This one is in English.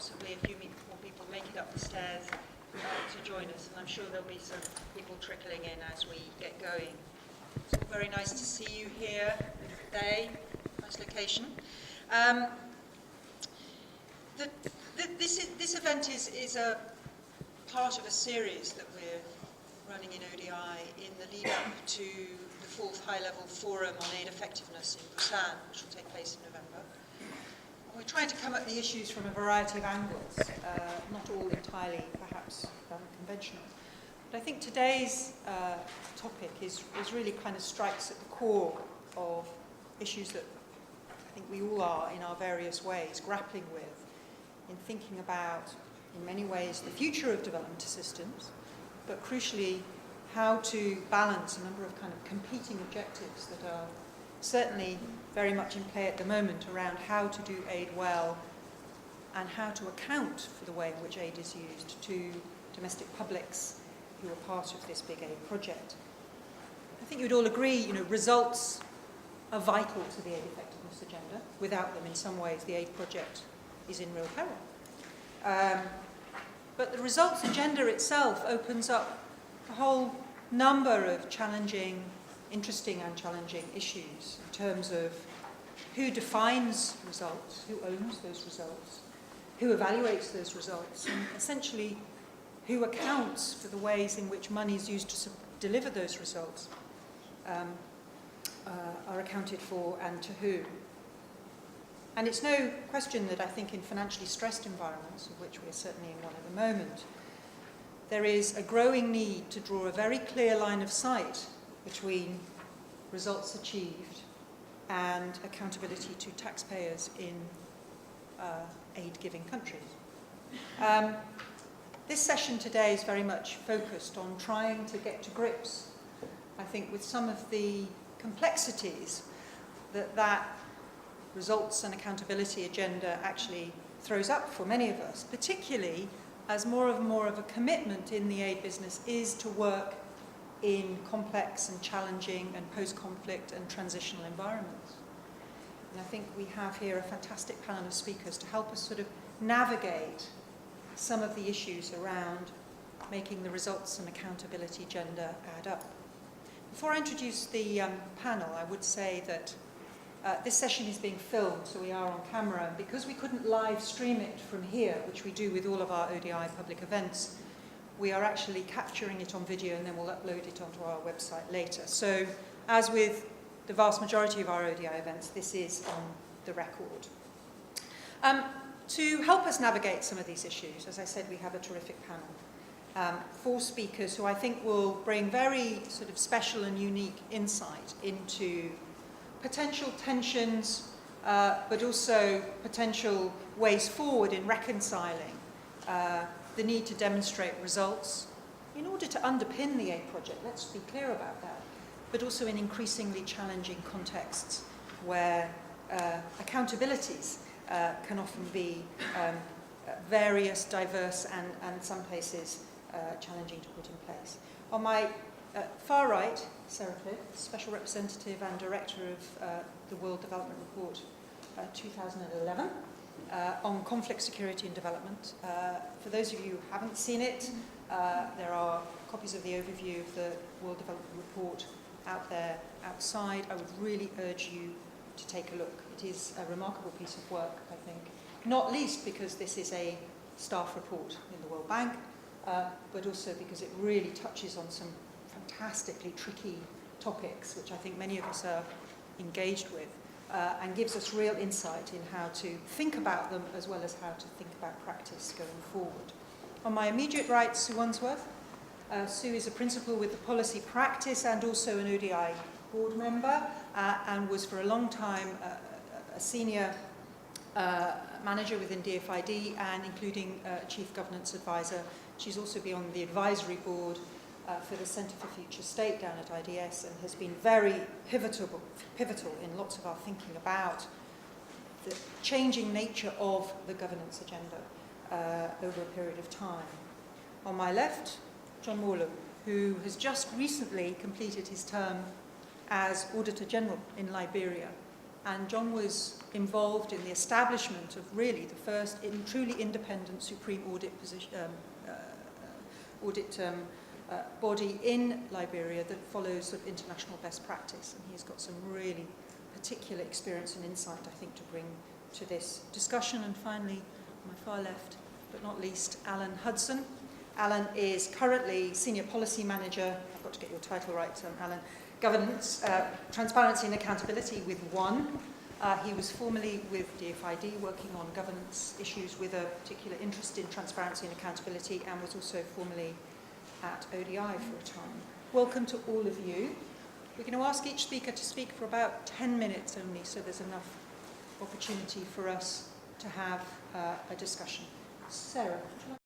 possibly a few more people make it up the stairs to join us, and I'm sure there'll be some people trickling in as we get going. It's very nice to see you here today. Nice location. This event is a part of a series that we're running in ODI in the lead up to the 4th High-Level Forum on Aid Effectiveness in Busan, which will take place in November. And we're trying to come at the issues from a variety of angles, not all entirely perhaps conventional. But I think today's topic is really kind of strikes at the core of issues that I think we all are in our various ways grappling with in thinking about, in many ways, the future of development assistance, but crucially how to balance a number of kind of competing objectives that are certainly very much in play at the moment around how to do aid well and how to account for the way in which aid is used to domestic publics who are part of this big aid project. I think you'd all agree, results are vital to the aid effectiveness agenda. Without them, in some ways, the aid project is in real peril. But the results agenda itself opens up a whole number of interesting and challenging issues in terms of who defines results, who owns those results, who evaluates those results, and essentially who accounts for the ways in which money is used to deliver those results are accounted for and to whom. And it's no question that I think in financially stressed environments, of which we're certainly in one at the moment, there is a growing need to draw a very clear line of sight between results achieved and accountability to taxpayers in aid-giving countries. This session today is very much focused on trying to get to grips, I think, with some of the complexities that results and accountability agenda actually throws up for many of us, particularly as more of a commitment in the aid business is to work in complex and challenging and post-conflict and transitional environments. And I think we have here a fantastic panel of speakers to help us sort of navigate some of the issues around making the results and accountability agenda add up. Before I introduce the panel, I would say that this session is being filmed, so we are on camera. And because we couldn't live stream it from here, which we do with all of our ODI public events, we are actually capturing it on video and then we'll upload it onto our website later. So, as with the vast majority of our ODI events, this is on the record. To help us navigate some of these issues, as I said, we have a terrific panel. 4 speakers who I think will bring very sort of special and unique insight into potential tensions, but also potential ways forward in reconciling the need to demonstrate results in order to underpin the aid project. Let's be clear about that. But also in increasingly challenging contexts where accountabilities can often be various, diverse, and in some places challenging to put in place. On my far right, Sarah Cliff, Special Representative and Director of the World Development Report 2011 on conflict, security and development. For those of you who haven't seen it, there are copies of the overview of the World Development Report out there outside. I would really urge you to take a look. It is a remarkable piece of work, I think, not least because this is a staff report in the World Bank, but also because it really touches on some fantastically tricky topics, which I think many of us are engaged with, and gives us real insight in how to think about them as well as how to think about practice going forward. On my immediate right, Sue Unsworth. Sue is a principal with the policy practice and also an ODI board member, and was for a long time a senior manager within DFID and including chief governance advisor. She's also been on the advisory board for the Centre for Future State down at IDS and has been very pivotal in lots of our thinking about the changing nature of the governance agenda over a period of time. On my left, John Morlow, who has just recently completed his term as Auditor General in Liberia, and John was involved in the establishment of really the first truly independent supreme audit body in Liberia that follows sort of international best practice, and he's got some really particular experience and insight, I think, to bring to this discussion. And finally, on my far left, but not least, Alan Hudson. Alan is currently Senior Policy Manager, I've got to get your title right, Alan, Governance, Transparency and Accountability with ONE. He was formerly with DFID, working on governance issues with a particular interest in transparency and accountability, and was also formerly at ODI for a time. Welcome to all of you. We're going to ask each speaker to speak for about 10 minutes only, so there's enough opportunity for us to have a discussion. Sarah, would you like